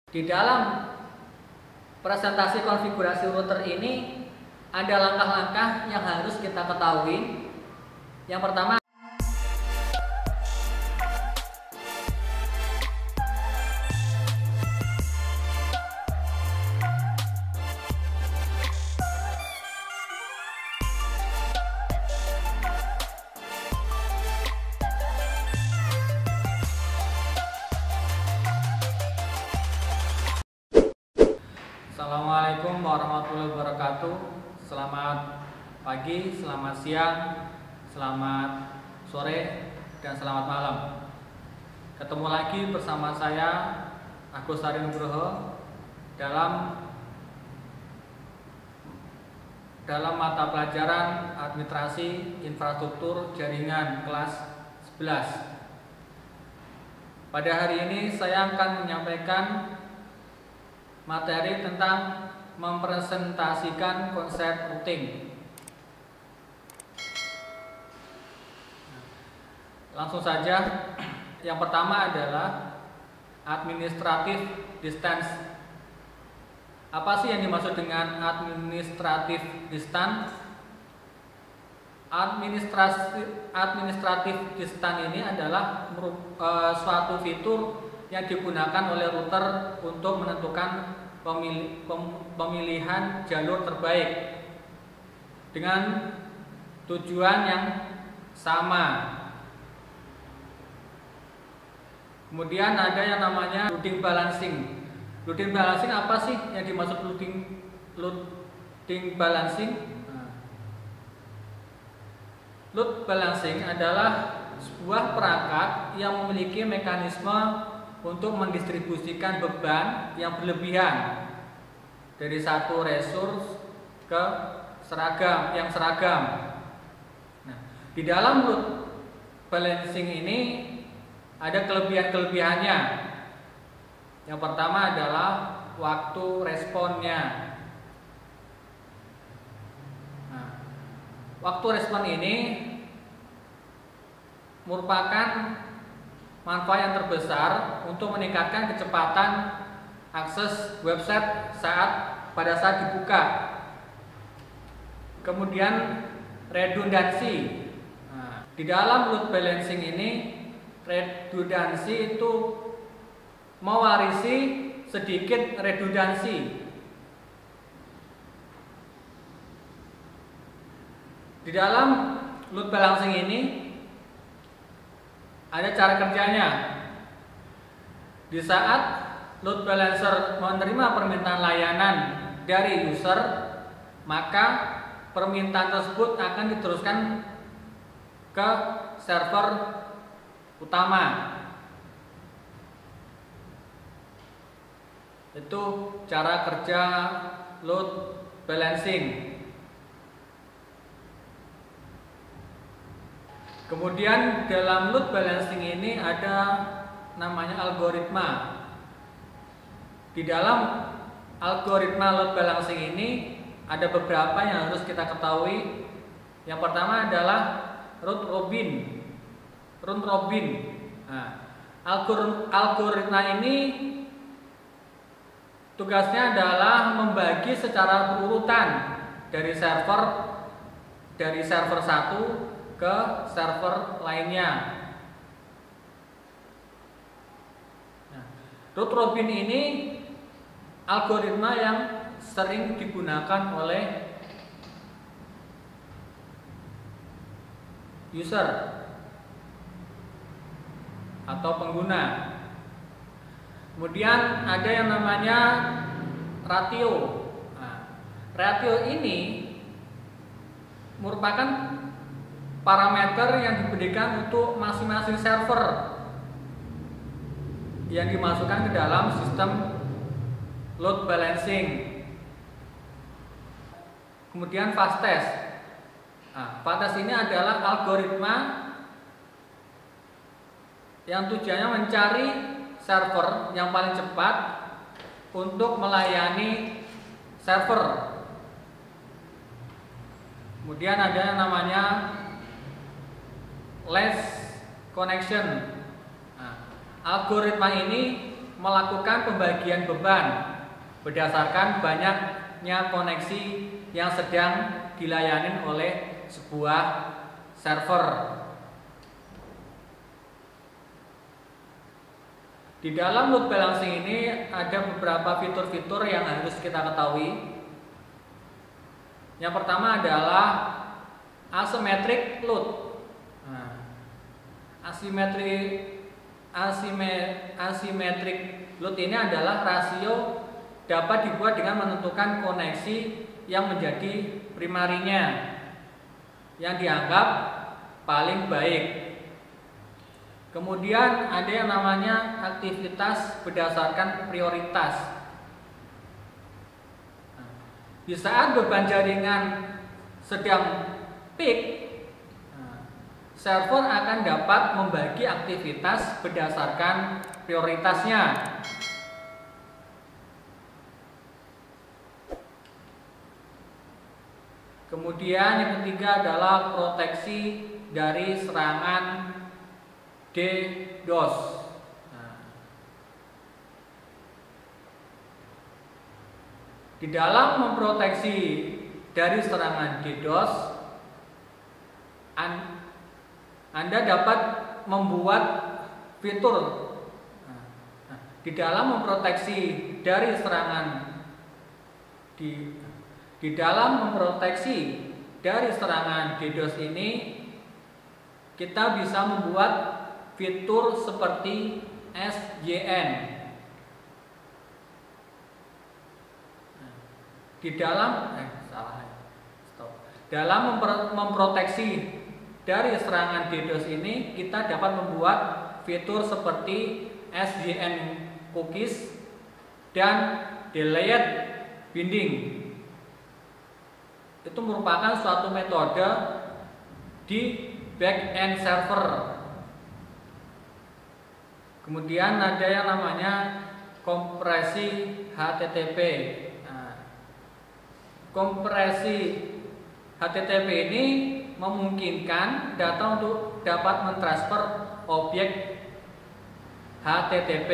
Di dalam presentasi konfigurasi router ini ada langkah-langkah yang harus kita ketahui. Yang pertama, Assalamualaikum warahmatullahi wabarakatuh. Selamat pagi, selamat siang, selamat sore, dan selamat malam. Ketemu lagi bersama saya Agus Hari Nugroho dalam mata pelajaran Administrasi Infrastruktur Jaringan kelas 11. Pada hari ini saya akan menyampaikan materi tentang mempresentasikan konsep routing. Langsung saja, yang pertama adalah administrative distance. Apa sih yang dimaksud dengan administrative distance? Administrative distance ini adalah suatu fitur yang digunakan oleh router untuk menentukan pemilihan jalur terbaik dengan tujuan yang sama. Kemudian ada yang namanya loading balancing. Loading balancing apa sih yang dimaksud loading balancing? Load balancing adalah sebuah perangkat yang memiliki mekanisme untuk mendistribusikan beban yang berlebihan dari satu resource ke seragam. Nah, di dalam load balancing ini ada kelebihan-kelebihannya. Yang pertama adalah waktu responnya. Nah, waktu respon ini merupakan manfaat yang terbesar untuk meningkatkan kecepatan akses website pada saat dibuka. Kemudian redundansi. Nah, di dalam load balancing ini, redundansi itu mewarisi sedikit redundansi. Di dalam load balancing ini ada cara kerjanya. Di saat load balancer menerima permintaan layanan dari user, maka permintaan tersebut akan diteruskan ke server utama. Itu cara kerja load balancing. Kemudian dalam load balancing ini ada namanya algoritma. Di dalam algoritma load balancing ini ada beberapa yang harus kita ketahui. Yang pertama adalah round robin. Nah, algoritma ini tugasnya adalah membagi secara berurutan dari server satu ke server lainnya. Nah, round robin ini algoritma yang sering digunakan oleh user atau pengguna. Kemudian ada yang namanya ratio. Nah, ratio ini merupakan parameter yang diberikan untuk masing-masing server yang dimasukkan ke dalam sistem load balancing. Kemudian fastest. Nah, fastest ini adalah algoritma yang tujuannya mencari server yang paling cepat untuk melayani server. Kemudian ada yang namanya less connection. Nah, algoritma ini melakukan pembagian beban berdasarkan banyaknya koneksi yang sedang dilayani oleh sebuah server. Di dalam load balancing ini ada beberapa fitur-fitur yang harus kita ketahui. Yang pertama adalah asymmetric load. Asymmetric load ini adalah rasio dapat dibuat dengan menentukan koneksi yang menjadi primarinya yang dianggap paling baik. Kemudian ada yang namanya aktivitas berdasarkan prioritas. Di saat beban jaringan sedang peak, server akan dapat membagi aktivitas berdasarkan prioritasnya. Kemudian yang ketiga adalah proteksi dari serangan DDoS. Di dalam memproteksi dari serangan DDoS, Anda dapat membuat fitur. Di dalam memproteksi dari serangan di dalam memproteksi dari serangan DDoS ini, kita bisa membuat fitur seperti SYN. Dalam memproteksi dari serangan DDoS ini, kita dapat membuat fitur seperti SYN cookies dan delayed binding. Itu merupakan suatu metode di back-end server. Kemudian ada yang namanya kompresi HTTP. Kompresi HTTP ini memungkinkan data untuk dapat mentransfer objek HTTP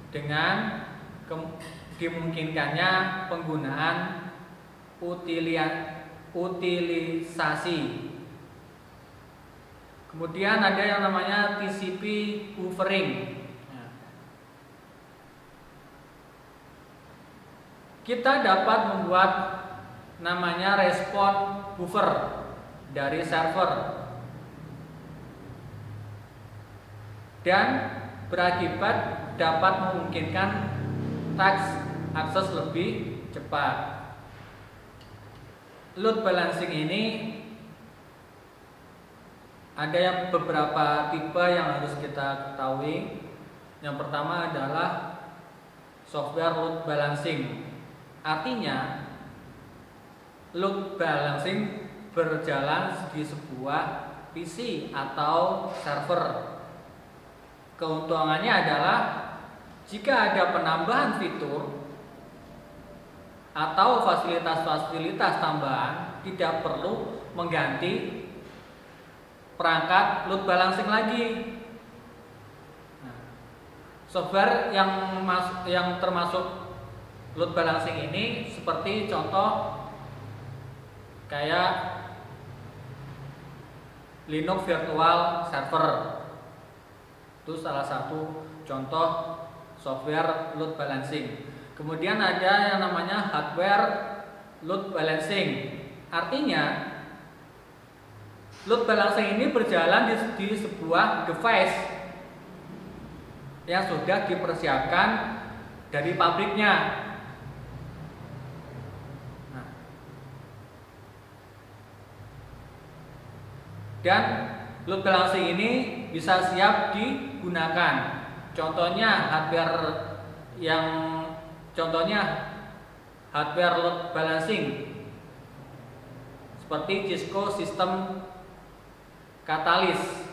dengan dimungkinkannya penggunaan utilisasi. Kemudian ada yang namanya TCP buffering. Kita dapat membuat namanya respon buffer dari server dan berakibat dapat memungkinkan akses lebih cepat. Load balancing ini ada yang beberapa tipe yang harus kita ketahui. Yang pertama adalah software load balancing. Artinya load balancing berjalan di sebuah PC atau server. Keuntungannya adalah jika ada penambahan fitur atau fasilitas-fasilitas tambahan, tidak perlu mengganti perangkat load balancing lagi. Software yang termasuk load balancing ini seperti contoh kayak Linux Virtual Server. Itu salah satu contoh software load balancing. Kemudian ada yang namanya hardware load balancing. Artinya load balancing ini berjalan di sebuah device yang sudah dipersiapkan dari pabriknya. Dan load balancing ini bisa siap digunakan. Contohnya hardware load balancing seperti Cisco sistem Catalyst.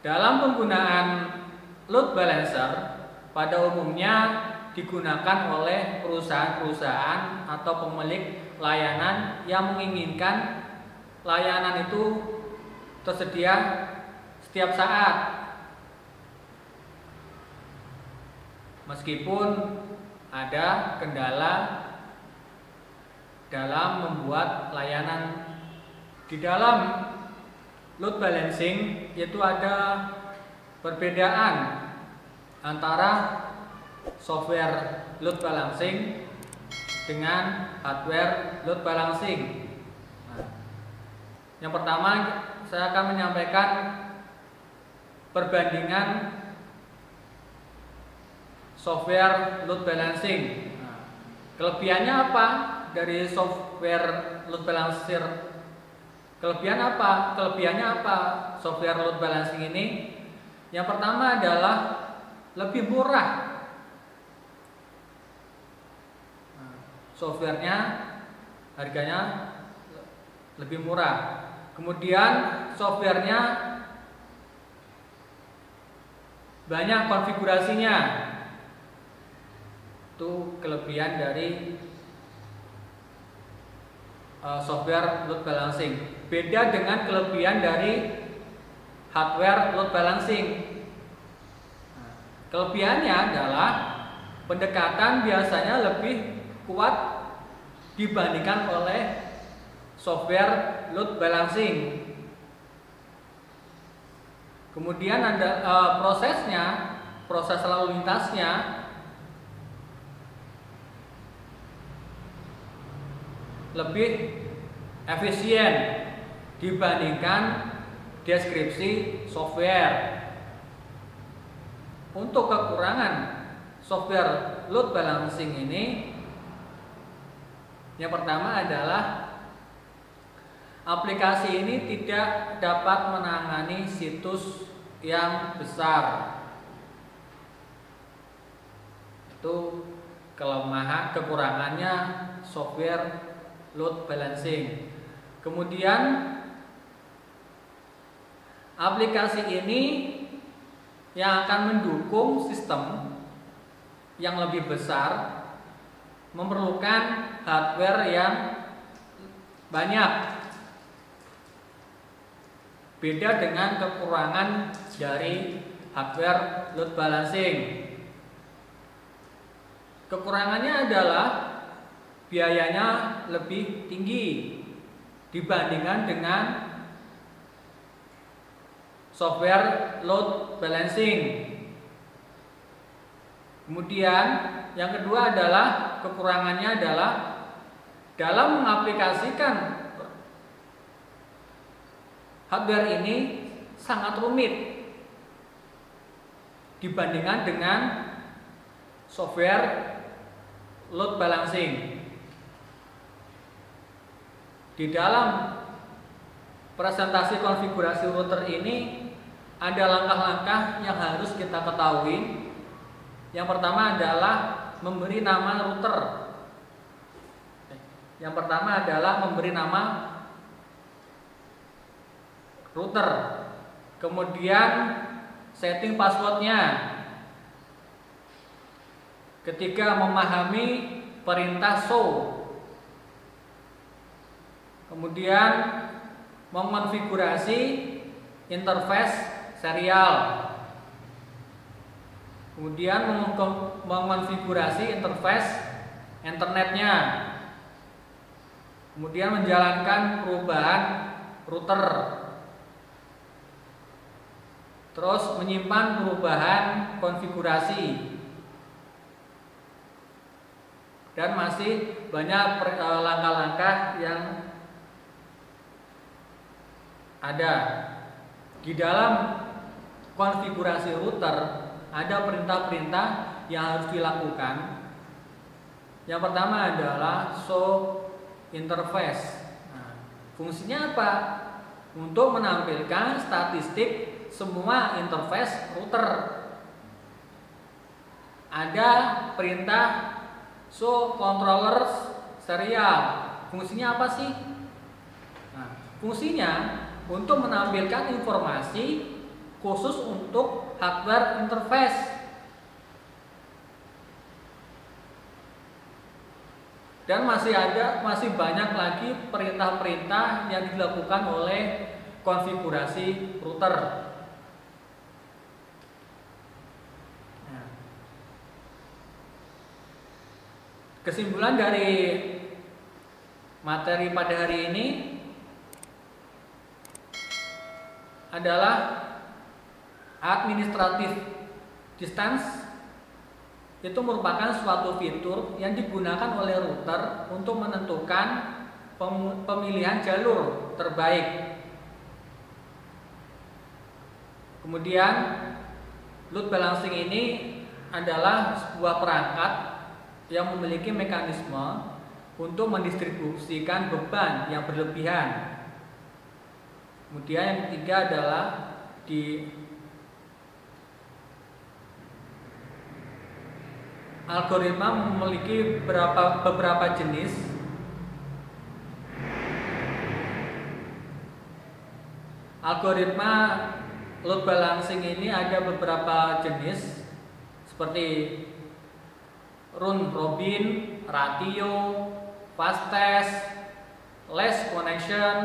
Dalam penggunaan load balancer pada umumnya digunakan oleh perusahaan-perusahaan atau pemilik layanan yang menginginkan layanan itu tersedia setiap saat. Meskipun ada kendala dalam membuat layanan di dalam load balancing, yaitu ada perbedaan antara software load balancing dengan hardware load balancing. Yang pertama, saya akan menyampaikan perbandingan software load balancing. Kelebihannya apa dari software load balancer? Kelebihannya apa software load balancing ini? Yang pertama adalah lebih murah. Softwarenya harganya lebih murah. Kemudian softwarenya banyak konfigurasinya. Itu kelebihan dari software load balancing. Beda dengan kelebihan dari hardware load balancing. Kelebihannya adalah pendekatan biasanya lebih kuat dibandingkan oleh software load balancing. Kemudian ada proses lalu lintasnya lebih efisien dibandingkan deskripsi software. Untuk kekurangan software load balancing ini, yang pertama adalah aplikasi ini tidak dapat menangani situs yang besar. Itu kekurangannya software load balancing. Kemudian aplikasi ini yang akan mendukung sistem yang lebih besar memerlukan hardware yang banyak. Beda dengan kekurangan dari hardware load balancing. Kekurangannya adalah biayanya lebih tinggi dibandingkan dengan software load balancing. Kemudian yang kedua adalah kekurangannya adalah dalam mengaplikasikan hardware ini sangat rumit dibandingkan dengan software load balancing. Di dalam presentasi konfigurasi router ini ada langkah-langkah yang harus kita ketahui. Yang pertama adalah memberi nama router. Kemudian setting passwordnya. Ketiga, memahami perintah show. Kemudian mengonfigurasi interface serial. Kemudian mengonfigurasi interface internetnya. Kemudian menjalankan perubahan router. Terus menyimpan perubahan konfigurasi. Dan masih banyak langkah-langkah yang ada. Di dalam konfigurasi router ada perintah-perintah yang harus dilakukan. Yang pertama adalah show interface. Fungsinya apa? Untuk menampilkan statistik semua interface router. Ada perintah show controllers serial. Fungsinya apa sih? Fungsinya untuk menampilkan informasi khusus untuk hardware interface. Dan masih banyak lagi perintah-perintah yang dilakukan oleh konfigurasi router. Nah, kesimpulan dari materi pada hari ini adalah administrative distance itu merupakan suatu fitur yang digunakan oleh router untuk menentukan pemilihan jalur terbaik. Kemudian load balancing ini adalah sebuah perangkat yang memiliki mekanisme untuk mendistribusikan beban yang berlebihan. Kemudian yang ketiga adalah di algoritma memiliki beberapa jenis. Algoritma load balancing ini ada beberapa jenis seperti round robin, ratio, fast test, less connection.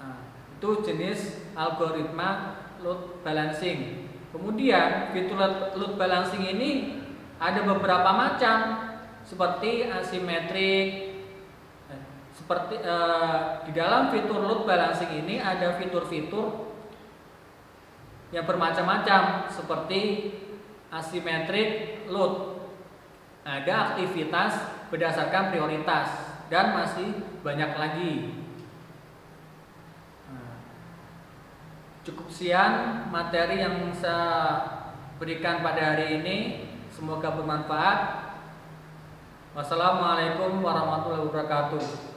Nah, itu jenis algoritma load balancing. Kemudian fitur load balancing ini ada beberapa macam seperti asimetrik. Di dalam fitur load balancing ini ada fitur-fitur yang bermacam-macam seperti asimetrik load. Ada aktivitas berdasarkan prioritas dan masih banyak lagi. Cukup sekian materi yang saya berikan pada hari ini. Semoga bermanfaat. Wassalamualaikum warahmatullahi wabarakatuh.